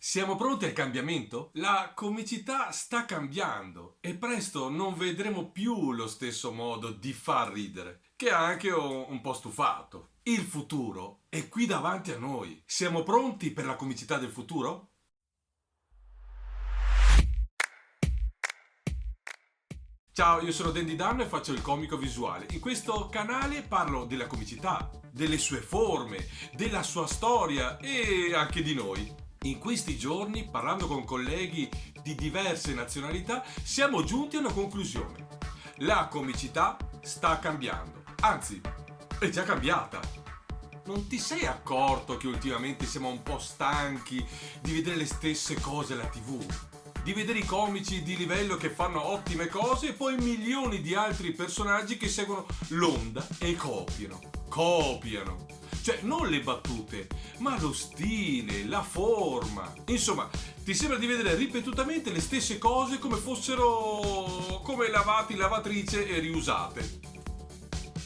Siamo pronti al cambiamento? La comicità sta cambiando e presto non vedremo più lo stesso modo di far ridere, che ha anche un po' stufato. Il futuro è qui davanti a noi. Siamo pronti per la comicità del futuro? Ciao, io sono Dandy Dan e faccio il comico visuale. In questo canale parlo della comicità, delle sue forme, della sua storia e anche di noi. In questi giorni, parlando con colleghi di diverse nazionalità, siamo giunti a una conclusione. La comicità sta cambiando, anzi, è già cambiata. Non ti sei accorto che ultimamente siamo un po' stanchi di vedere le stesse cose alla TV? Di vedere i comici di livello che fanno ottime cose e poi milioni di altri personaggi che seguono l'onda e copiano. Cioè non le battute, ma lo stile, la forma. Insomma, ti sembra di vedere ripetutamente le stesse cose come fossero come lavate in lavatrice e riusate.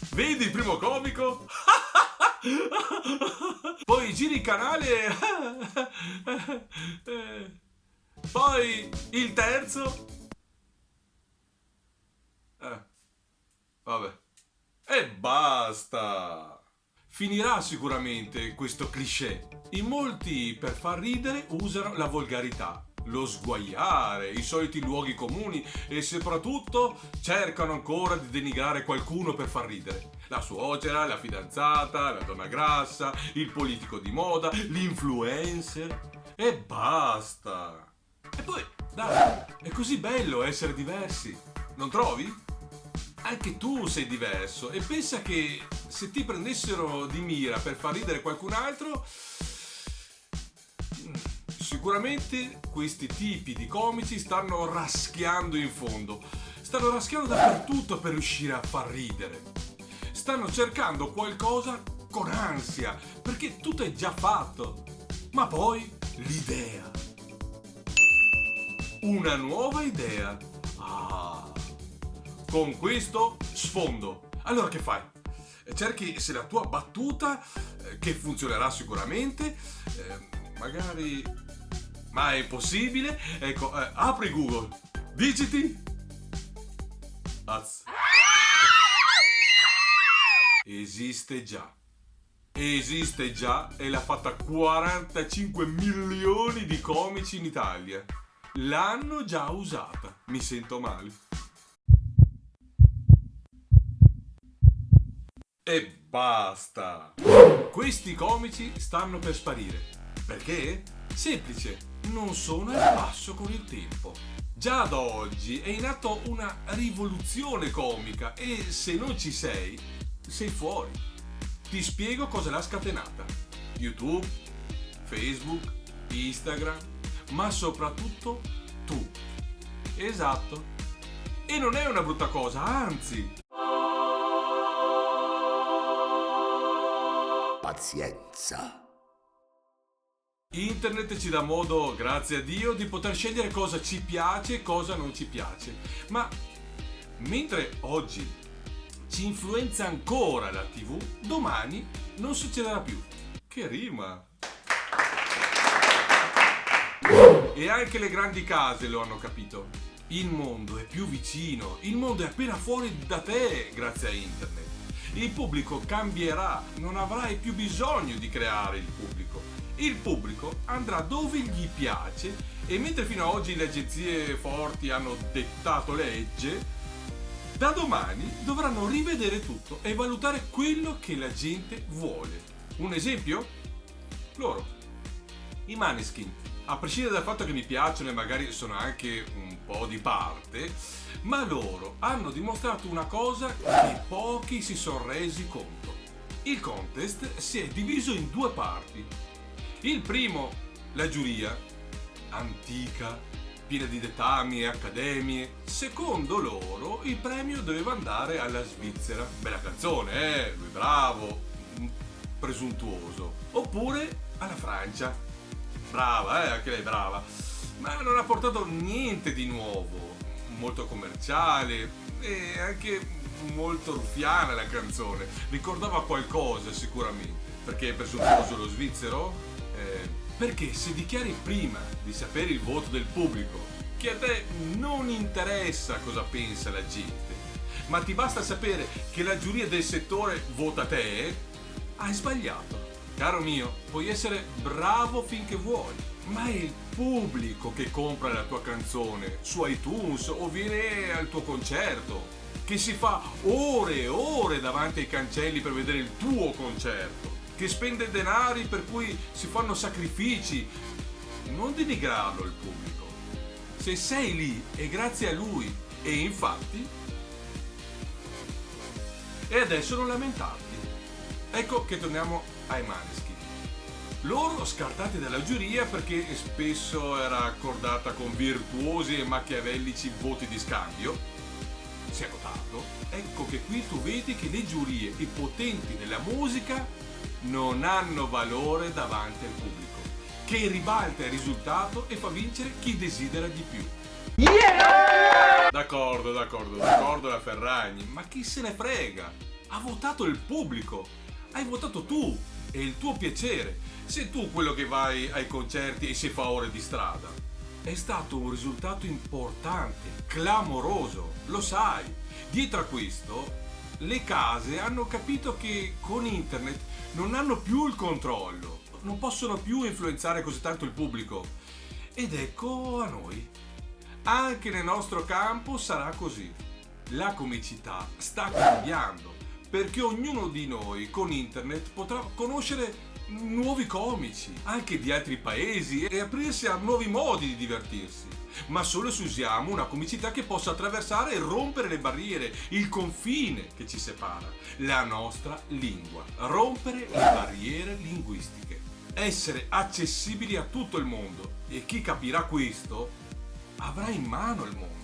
Vedi il primo comico? Poi giri il canale. Poi il terzo. Vabbè. E basta. Finirà sicuramente questo cliché. In molti, per far ridere, usano la volgarità, lo sguaiare, i soliti luoghi comuni e soprattutto cercano ancora di denigrare qualcuno per far ridere. La suocera, la fidanzata, la donna grassa, il politico di moda, l'influencer. E basta. E poi, dai, è così bello essere diversi, non trovi? Anche tu sei diverso e pensa che se ti prendessero di mira per far ridere qualcun altro, sicuramente questi tipi di comici stanno raschiando in fondo, stanno raschiando dappertutto per riuscire a far ridere. Stanno cercando qualcosa con ansia, perché tutto è già fatto. Ma poi l'idea. Una nuova idea. Con questo sfondo. Allora che fai? Cerchi se la tua battuta, che funzionerà sicuramente, magari... Ma è impossibile? Ecco, apri Google, digiti... Esiste già. Esiste già e l'ha fatta 45 milioni di comici in Italia. L'hanno già usata. Mi sento male. E basta! Questi comici stanno per sparire. Perché? Semplice, non sono al passo con il tempo. Già da oggi è in atto una rivoluzione comica e se non ci sei, sei fuori. Ti spiego cosa l'ha scatenata. YouTube, Facebook, Instagram, ma soprattutto tu. Esatto. E non è una brutta cosa, anzi... Pazienza. Internet ci dà modo, grazie a Dio, di poter scegliere cosa ci piace e cosa non ci piace. Ma mentre oggi ci influenza ancora la TV, domani non succederà più. Che rima! E anche le grandi case lo hanno capito. Il mondo è più vicino, il mondo è appena fuori da te grazie a internet. Il pubblico cambierà, non avrai più bisogno di creare il pubblico. Il pubblico andrà dove gli piace e mentre fino ad oggi le agenzie forti hanno dettato legge, da domani dovranno rivedere tutto e valutare quello che la gente vuole. Un esempio? Loro, i Maneskin. A prescindere dal fatto che mi piacciono e magari sono anche un po' di parte, ma loro hanno dimostrato una cosa che pochi si sono resi conto. Il contest si è diviso in due parti. Il primo, la giuria, antica, piena di dettami e accademie. Secondo loro, il premio doveva andare alla Svizzera. Bella canzone, lui bravo, presuntuoso. Oppure alla Francia. Brava, anche lei brava. Ma non ha portato niente di nuovo. Molto commerciale e anche molto ruffiana la canzone. Ricordava qualcosa sicuramente. Perché è presuntuoso lo svizzero? Perché se dichiari prima di sapere il voto del pubblico che a te non interessa cosa pensa la gente, ma ti basta sapere che la giuria del settore vota te, hai sbagliato. Caro mio, puoi essere bravo finché vuoi, ma è il pubblico che compra la tua canzone su iTunes o viene al tuo concerto, che si fa ore e ore davanti ai cancelli per vedere il tuo concerto, che spende denari per cui si fanno sacrifici. Non denigrarlo il pubblico. Se sei lì è grazie a lui, e infatti. E adesso non lamentarti. Ecco che torniamo ai Maneskin. Loro scartati dalla giuria perché spesso era accordata con virtuosi e machiavellici voti di scambio. Si è notato? Ecco che qui tu vedi che le giurie, i potenti della musica, non hanno valore davanti al pubblico, che ribalta il risultato e fa vincere chi desidera di più. Yeah! D'accordo la Ferragni, ma chi se ne frega? Ha votato il pubblico, hai votato tu e il tuo piacere. Sei tu quello che vai ai concerti e si fa ore di strada. È stato un risultato importante, clamoroso, lo sai. Dietro a questo, le case hanno capito che con internet non hanno più il controllo, non possono più influenzare così tanto il pubblico. Ed ecco a noi. Anche nel nostro campo sarà così. La comicità sta cambiando, perché ognuno di noi con internet potrà conoscere nuovi comici, anche di altri paesi, e aprirsi a nuovi modi di divertirsi. Ma solo se usiamo una comicità che possa attraversare e rompere le barriere, il confine che ci separa, la nostra lingua. Rompere le barriere linguistiche. Essere accessibili a tutto il mondo. E chi capirà questo avrà in mano il mondo.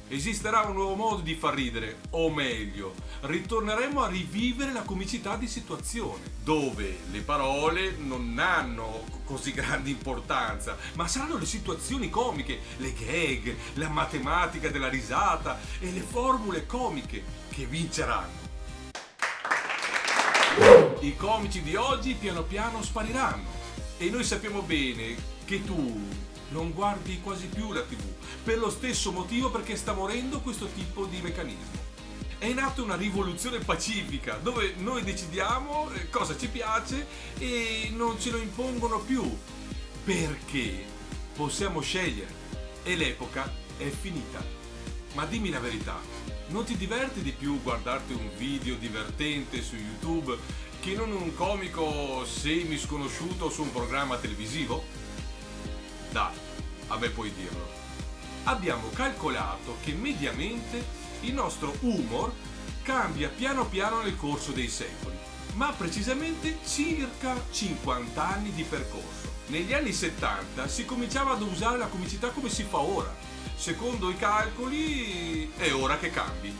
Esisterà un nuovo modo di far ridere, o meglio, ritorneremo a rivivere la comicità di situazione, dove le parole non hanno così grande importanza, ma saranno le situazioni comiche, le gag, la matematica della risata e le formule comiche che vinceranno. I comici di oggi piano piano spariranno e noi sappiamo bene che tu non guardi quasi più la TV, per lo stesso motivo perché sta morendo questo tipo di meccanismo. È in atto una rivoluzione pacifica, dove noi decidiamo cosa ci piace e non ce lo impongono più, perché possiamo scegliere e l'epoca è finita. Ma dimmi la verità, non ti diverti di più guardarti un video divertente su YouTube che non un comico semi sconosciuto su un programma televisivo? Dai, a me puoi dirlo. Abbiamo calcolato che mediamente il nostro humor cambia piano piano nel corso dei secoli, ma precisamente circa 50 anni di percorso. Negli anni 70 si cominciava ad usare la comicità come si fa ora. Secondo i calcoli è ora che cambi.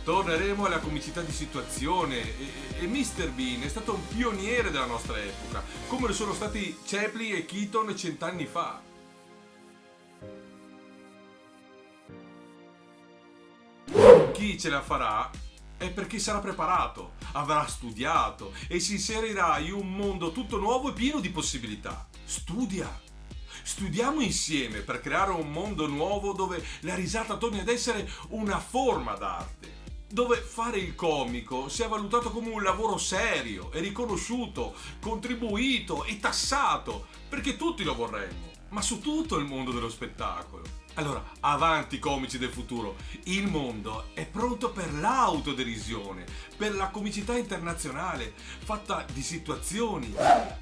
Torneremo alla comicità di situazione e Mr. Bean è stato un pioniere della nostra epoca, come lo sono stati Chaplin e Keaton 100 anni fa. Chi ce la farà è perché sarà preparato, avrà studiato e si inserirà in un mondo tutto nuovo e pieno di possibilità. Studia! Studiamo insieme per creare un mondo nuovo dove la risata torni ad essere una forma d'arte, dove fare il comico sia valutato come un lavoro serio e riconosciuto, contribuito e tassato, perché tutti lo vorremmo, ma su tutto il mondo dello spettacolo. Allora, avanti comici del futuro, il mondo è pronto per l'autoderisione, per la comicità internazionale, fatta di situazioni,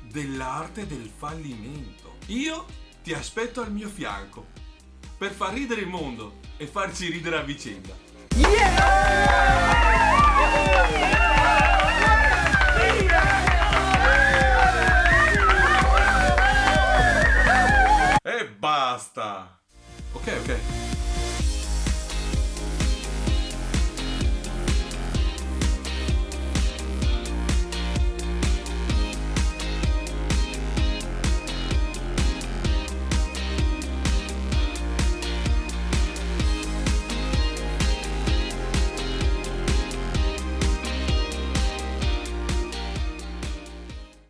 dell'arte del fallimento. Io ti aspetto al mio fianco, per far ridere il mondo e farci ridere a vicenda. E basta! Ok.